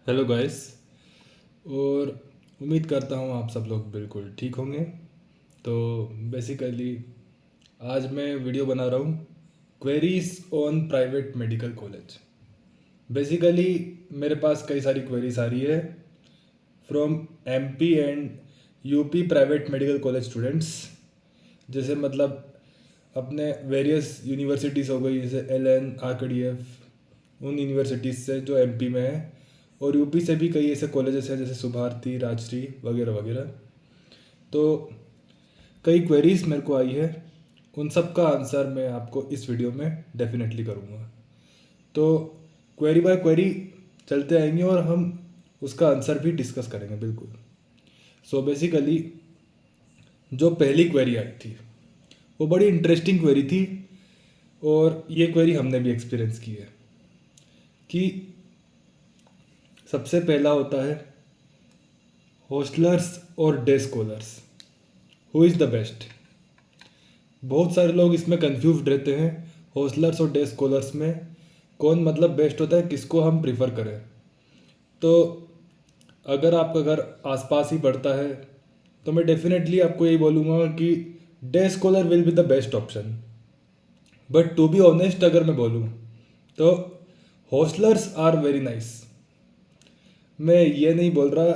Hello guys. और उम्मीद करता हूँ आप सब लोग बिल्कुल ठीक होंगे। तो बेसिकली आज मैं वीडियो बना रहा हूँ queries on private medical college. Basically मेरे पास कई सारी क्वेरीज आ रही है from MP and UP private medical college students. जैसे मतलब अपने वेरियस यूनिवर्सिटीज़ हो गई, जैसे एलएन आरकेडीएफ, उन यूनिवर्सिटीज़ से जो एमपी में है, और यूपी से भी कई ऐसे कॉलेजेस हैं जैसे सुभारती, राजश्री वगैरह वगैरह। तो कई क्वेरीज मेरे को आई है, उन सब का आंसर मैं आपको इस वीडियो में डेफिनेटली करूँगा। तो क्वेरी बाय क्वेरी चलते आएंगे और हम उसका आंसर भी डिस्कस करेंगे बिल्कुल। सो बेसिकली जो पहली क्वेरी आई थी वो बड़ी इंटरेस्टिंग क्वेरी थी, और ये क्वेरी हमने भी एक्सपीरियंस की है कि सबसे पहला होता है हॉस्टलर्स और day scholars, who is the best. बहुत सारे लोग इसमें कंफ्यूज रहते हैं, हॉस्टलर्स और डे स्कॉलर्स में कौन मतलब बेस्ट होता है, किसको हम प्रिफर करें। तो अगर आपका घर आसपास ही पड़ता है तो मैं डेफिनेटली आपको यही बोलूँगा कि day scholar will be the best option. But to be honest अगर मैं बोलूँ तो हॉस्टलर्स आर वेरी नाइस। मैं ये नहीं बोल रहा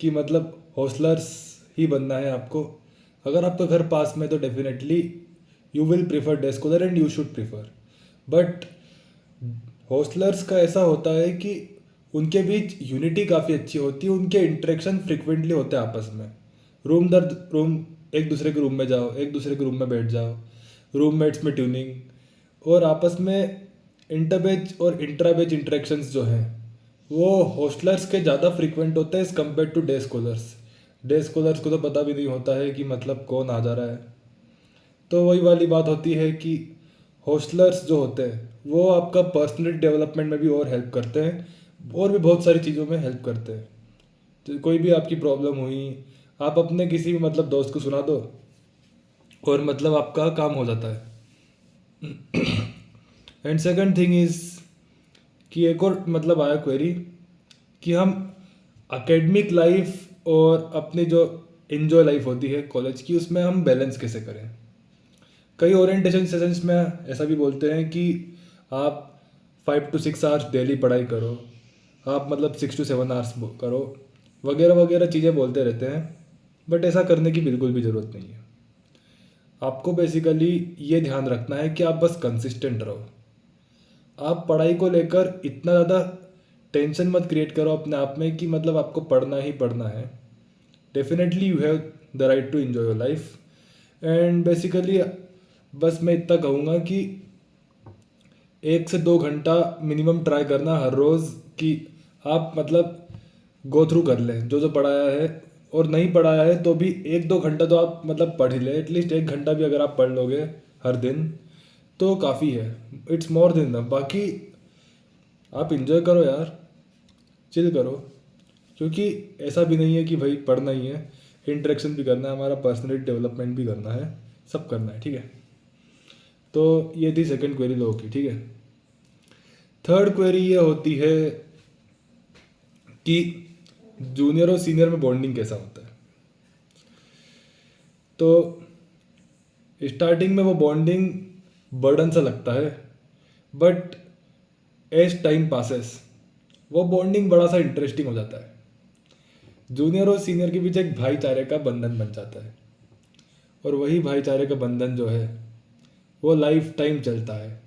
कि मतलब हॉस्टलर्स ही बनना है आपको। अगर आपका घर पास में तो definitely you will prefer day scholar and you should prefer. But hostellers का ऐसा होता है कि उनके बीच यूनिटी काफ़ी अच्छी होती है, उनके इंटरेक्शन फ्रिक्वेंटली होते हैं आपस में। रूम दर रूम एक दूसरे के रूम में जाओ, एक दूसरे के रूम में बैठ जाओ, रूममेट्स में ट्यूनिंग, और आपस में इंटरबेच और इंट्राबेच इंटरेक्शंस जो हैं वो हॉस्टलर्स के ज़्यादा फ्रिक्वेंट होते हैं as compare to day scholars. Day scholars को तो पता भी नहीं होता है कि मतलब कौन आ जा रहा है। तो वही वाली बात होती है कि हॉस्टलर्स जो होते हैं वो आपका पर्सनल डेवलपमेंट में भी और हेल्प करते हैं, और भी बहुत सारी चीज़ों में हेल्प करते हैं। तो कोई भी आपकी प्रॉब्लम हुई, आप अपने किसी भी मतलब दोस्त को सुना दो और मतलब आपका काम हो जाता है। एंड सेकंड थिंग इज़ कि एक और मतलब आया क्वेरी कि हम एकेडमिक लाइफ और अपनी जो इन्जॉय लाइफ होती है कॉलेज की, उसमें हम बैलेंस कैसे करें। कई ओरिएंटेशन सेशंस में ऐसा भी बोलते हैं कि आप 5 to 6 आवर्स डेली पढ़ाई करो, आप मतलब 6 to 7 आवर्स करो, वगैरह वगैरह चीज़ें बोलते रहते हैं। बट ऐसा करने की बिल्कुल भी ज़रूरत नहीं है। आपको बेसिकली ये ध्यान रखना है कि आप बस कंसिस्टेंट रहो। आप पढ़ाई को लेकर इतना ज़्यादा टेंशन मत क्रिएट करो अपने आप में कि मतलब आपको पढ़ना ही पढ़ना है। Definitely you have the right to enjoy your life. And basically बस मैं इतना कहूँगा कि 1 से 2 घंटा मिनिमम ट्राई करना हर रोज़ कि आप मतलब गो थ्रू कर लें जो जो पढ़ाया है, और नहीं पढ़ाया है तो भी 1-2 घंटा तो आप मतलब पढ़ ही लें। एटलीस्ट 1 घंटा भी अगर आप पढ़ लोगे हर दिन तो काफ़ी है, इट्स मोर देन द। बाकी आप इंजॉय करो यार, चिल करो, क्योंकि ऐसा भी नहीं है कि भाई पढ़ना ही है, इंटरेक्शन भी करना है, हमारा पर्सनैलिटी डेवलपमेंट भी करना है, सब करना है, ठीक है। तो ये थी सेकंड क्वेरी लोगों की, ठीक है। थर्ड क्वेरी ये होती है कि जूनियर और सीनियर में बॉन्डिंग कैसा होता है। तो स्टार्टिंग में वो बॉन्डिंग बर्डन सा लगता है, बट एज टाइम पासेस वो बॉन्डिंग बड़ा सा इंटरेस्टिंग हो जाता है। जूनियर और सीनियर के बीच एक भाईचारे का बंधन बन जाता है, और वही भाईचारे का बंधन जो है वो लाइफ टाइम चलता है।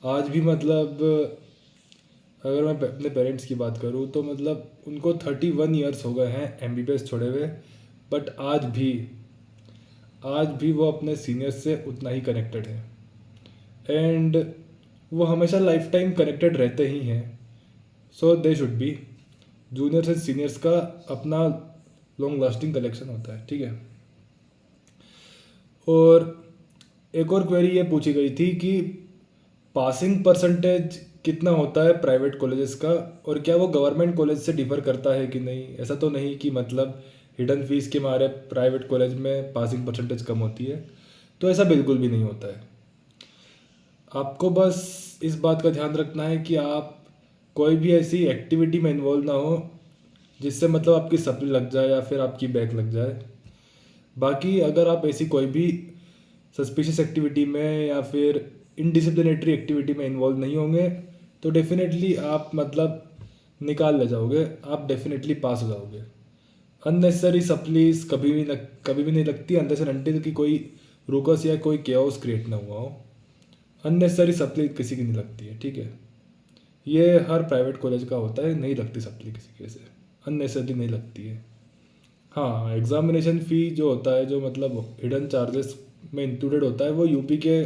आज भी मतलब अगर मैं अपने पेरेंट्स की बात करूँ तो मतलब उनको 31 ईयर्स हो गए हैं एमबीबीएस छोड़े हुए, बट आज भी वो अपने सीनियर्स से उतना ही कनेक्टेड है। एंड वो हमेशा लाइफ टाइम कनेक्टेड रहते ही हैं। So they should be, juniors and seniors का अपना लॉन्ग लास्टिंग कलेक्शन होता है, ठीक है। और एक और क्वेरी ये पूछी गई थी कि पासिंग परसेंटेज कितना होता है प्राइवेट कॉलेजेस का, और क्या वो गवर्नमेंट कॉलेज से डिफर करता है कि नहीं। ऐसा तो नहीं कि मतलब हिडन फीस के मारे प्राइवेट कॉलेज में पासिंग परसेंटेज कम होती है, तो ऐसा बिल्कुल भी नहीं होता है। आपको बस इस बात का ध्यान रखना है कि आप कोई भी ऐसी एक्टिविटी में इन्वॉल्व ना हो जिससे मतलब आपकी सप्ली लग जाए या फिर आपकी बैक लग जाए। बाकी अगर आप ऐसी कोई भी सस्पिशियस एक्टिविटी में या फिर इनडिसिप्लिनेटरी एक्टिविटी में इन्वॉल्व नहीं होंगे तो डेफिनेटली आप मतलब निकाल ले जाओगे, आप डेफिनेटली पास हो जाओगे। अननेसेसरी सप्लीज कभी भी नहीं लगती अनलेस एंड अनटिल कि कोई रुकस या कोई केओस क्रिएट ना हुआ हो। अननेसेसरी सप्ली किसी की नहीं लगती है, ठीक है। ये हर प्राइवेट कॉलेज का होता है, नहीं लगती सप्ली किसी के से, अननेसेसरी नहीं लगती है। हाँ, एग्जामिनेशन फ़ी जो होता है, जो मतलब हिडन चार्जेस में इंक्लूडेड होता है, वो यूपी के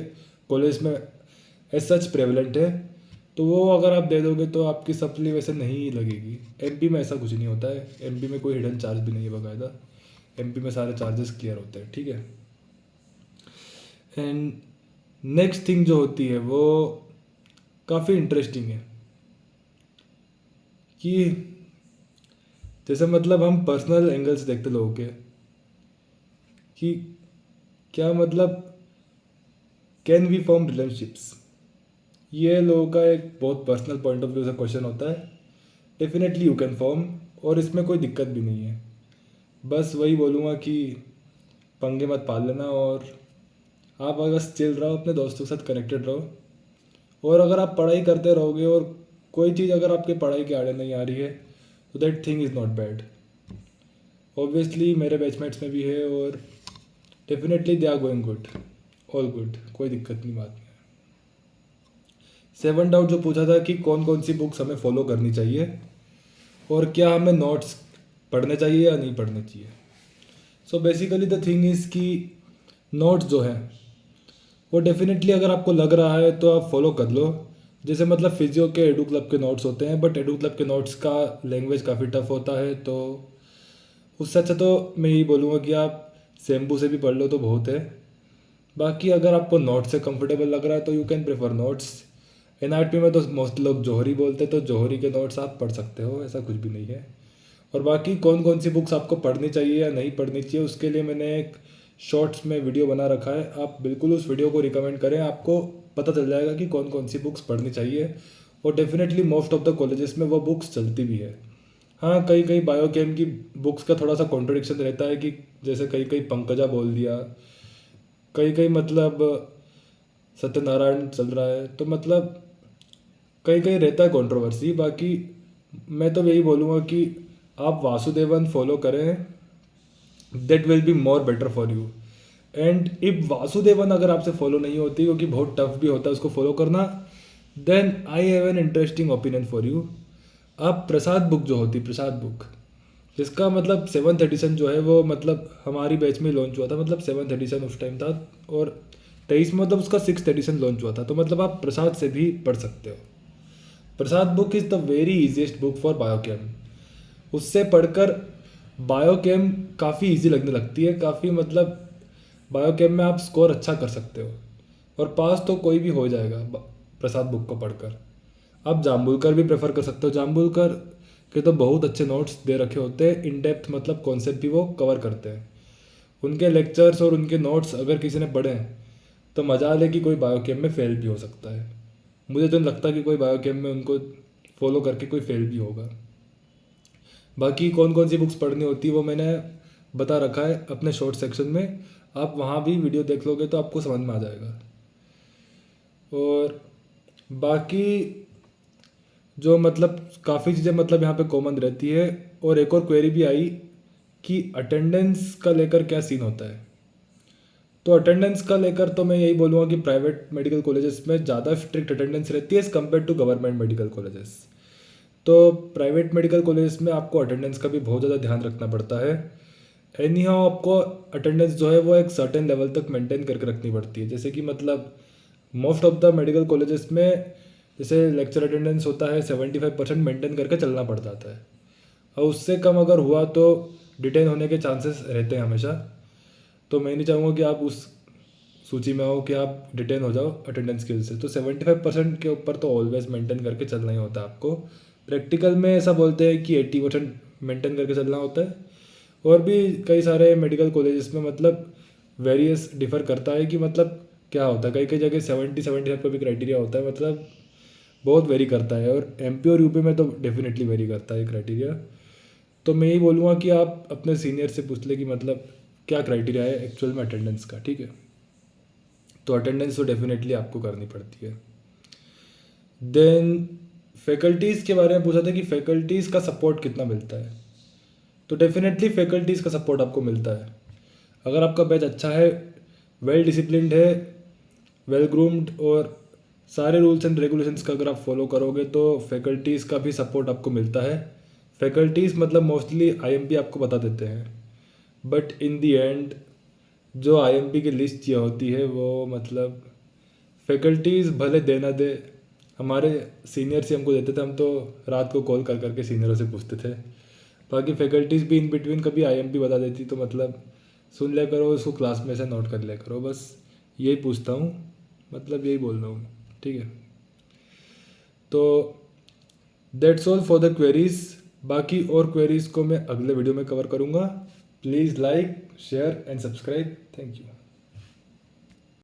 कॉलेज में एज सच प्रेवलेंट है। तो वो अगर आप दे दोगे तो आपकी सप्ली वैसे नहीं लगेगी। एमपी में ऐसा कुछ नहीं होता है, एमपी में कोई हिडन चार्ज भी नहीं है बाकायदा। एमपी में सारे चार्जेस क्लियर होते हैं, ठीक है। एंड नेक्स्ट थिंग जो होती है वो काफ़ी इंटरेस्टिंग है कि जैसे मतलब हम पर्सनल एंगल से देखते लोगों के कि क्या मतलब कैन वी फॉर्म रिलेशनशिप्स। ये लोगों का एक बहुत पर्सनल पॉइंट ऑफ व्यू से क्वेश्चन होता है। डेफिनेटली यू कैन फॉर्म, और इसमें कोई दिक्कत भी नहीं है। बस वही बोलूँगा कि पंगे मत पाल लेना, और आप अगर चिल रहो, अपने दोस्तों के साथ कनेक्टेड रहो। और अगर आप पढ़ाई करते रहोगे और कोई चीज़ अगर आपके पढ़ाई के आड़े नहीं आ रही है तो that thing is not bad. Obviously मेरे बैचमेट्स में भी है और definitely they are going good, all good, कोई दिक्कत नहीं बात में। 7 डाउट जो पूछा था कि कौन कौन सी बुक्स हमें फॉलो करनी चाहिए और क्या हमें नोट्स पढ़ने चाहिए या नहीं पढ़ने चाहिए। So basically the thing is कि नोट्स जो है वो डेफिनेटली अगर आपको लग रहा है तो आप फॉलो कर लो। जैसे मतलब फिजियो के एडू क्लब के नोट्स होते हैं, बट एडू क्लब के नोट्स का लैंग्वेज काफ़ी टफ होता है, तो उससे अच्छा तो मैं यही बोलूँगा कि आप सेम्बू से भी पढ़ लो तो बहुत है। बाकी अगर आपको नोट्स से कंफर्टेबल लग रहा है तो you can prefer notes. NRP में तो मोस्ट लोग जौहरी बोलते हैं, तो जौहरी के नोट्स आप पढ़ सकते हो, ऐसा कुछ भी नहीं है। और बाकी कौन कौन सी बुक्स आपको पढ़नी चाहिए या नहीं पढ़नी चाहिए उसके लिए मैंने एक शॉर्ट्स में वीडियो बना रखा है, आप बिल्कुल उस वीडियो को रिकमेंड करें, आपको पता चल जाएगा कि कौन कौन सी बुक्स पढ़नी चाहिए। और definitely most of the colleges में वो बुक्स चलती भी है। हाँ, कई कई बायोकेम की बुक्स का थोड़ा सा कॉन्ट्रडिक्शन रहता है कि जैसे कई कई पंकजा बोल दिया, कई कई मतलब सत्यनारायण चल रहा है, तो मतलब कहीं कहीं रहता है कंट्रोवर्सी। बाकी मैं तो यही बोलूँगा कि आप वासुदेवन फॉलो करें, that will be more better for you. And if Vasudevan अगर आपसे फॉलो नहीं होती, क्योंकि बहुत टफ भी होता है उसको फॉलो करना, then I have an interesting opinion for you. आप प्रसाद बुक जो होती, प्रसाद बुक, जिसका मतलब 7th एडिशन जो है वो मतलब हमारी बैच में लॉन्च हुआ था, मतलब 7th एडिशन उस टाइम था, और 23 में मतलब उसका 6th एडिशन लॉन्च हुआ था, तो मतलब आप प्रसाद से भी पढ़ सकते हो। Prasad book is the very easiest book for biochem. उससे पढ़कर बायोकेम काफ़ी इजी लगने लगती है, काफ़ी मतलब बायोकेम में आप स्कोर अच्छा कर सकते हो, और पास तो कोई भी हो जाएगा प्रसाद बुक को पढ़कर। आप जाम्बुलकर भी प्रेफर कर सकते हो, जाम्बुलकर के तो बहुत अच्छे नोट्स दे रखे होते हैं, इन डेप्थ मतलब कॉन्सेप्ट भी वो कवर करते हैं। उनके लेक्चर्स और उनके नोट्स अगर किसी ने पढ़े हैं तो मजाल है कि कोई बायोकेम में फेल भी हो सकता है। मुझे तो नहीं लगता कि कोई बायोकेम में उनको फॉलो करके कोई फेल भी होगा। बाकी कौन कौन सी बुक्स पढ़नी होती है वो मैंने बता रखा है अपने शॉर्ट सेक्शन में, आप वहाँ भी वीडियो देख लोगे तो आपको समझ में आ जाएगा। और बाकी जो मतलब काफ़ी चीज़ें मतलब यहाँ पे कॉमन रहती है। और एक और क्वेरी भी आई कि अटेंडेंस का लेकर क्या सीन होता है। तो अटेंडेंस का लेकर तो मैं यही बोलूँगा कि प्राइवेट मेडिकल कॉलेजेस में ज़्यादा स्ट्रिक्ट अटेंडेंस रहती है as compare to government medical colleges. तो प्राइवेट मेडिकल कॉलेजेस में आपको अटेंडेंस का भी बहुत ज़्यादा ध्यान रखना पड़ता है। एनी हाउ आपको अटेंडेंस जो है वो एक सर्टेन लेवल तक मेंटेन करके रखनी पड़ती है। जैसे कि मतलब most of the medical colleges में जैसे लेक्चर अटेंडेंस होता है 75% मेंटेन करके चलना पड़ जाता है, और उससे कम अगर हुआ तो डिटेन होने के चांसेस रहते हैं हमेशा। तो मैं नहीं चाहूँगा कि आप उस सूची में हो कि आप डिटेन हो जाओ अटेंडेंस की वजह से। तो 75% के ऊपर तो ऑलवेज मेंटेन करके चलना ही होता है आपको। प्रैक्टिकल में ऐसा बोलते हैं कि 80% मेंटेन करके चलना होता है। और भी कई सारे मेडिकल कॉलेजेस में मतलब वेरियस डिफ़र करता है कि मतलब क्या होता है, कई कई जगह 70-75 पर भी क्राइटेरिया होता है। मतलब बहुत वेरी करता है, और एमपी और यूपी में तो डेफिनेटली वेरी करता है क्राइटेरिया। तो मैं यही बोलूँगा कि आप अपने सीनियर से पूछ ले कि मतलब क्या क्राइटेरिया है एक्चुअल में अटेंडेंस का, ठीक है। तो अटेंडेंस तो डेफिनेटली आपको करनी पड़ती है। देन फैकल्टीज़ के बारे में पूछा था कि फैकल्टीज़ का सपोर्ट कितना मिलता है। तो डेफिनेटली फैकल्टीज़ का सपोर्ट आपको मिलता है। अगर आपका बैच अच्छा है, वेल डिसिप्लिन्ड है, वेल ग्रूम्ड, और सारे रूल्स एंड रेगुलेशंस का अगर आप फॉलो करोगे तो फैकल्टीज़ का भी सपोर्ट आपको मिलता है। फैकल्टीज़ मतलब मोस्टली आईएमपी आपको बता देते हैं, बट इन दी एंड जो आईएमपी की लिस्ट ये होती है वो मतलब फैकल्टीज़ भले दे ना दे, हमारे सीनियर्स ही हमको देते थे, हम तो रात को कॉल कर करके सीनियरों से पूछते थे। बाकी फैकल्टीज़ भी इन बिटवीन कभी आईएमपी बता देती तो मतलब सुन लिया करो, उसको क्लास में से नोट कर लिया करो, बस यही पूछता हूँ, मतलब यही बोल रहा हूँ, ठीक है। तो that's all for the queries. बाकी और क्वेरीज को मैं अगले वीडियो में कवर करूँगा। Please like, share and subscribe. Thank you.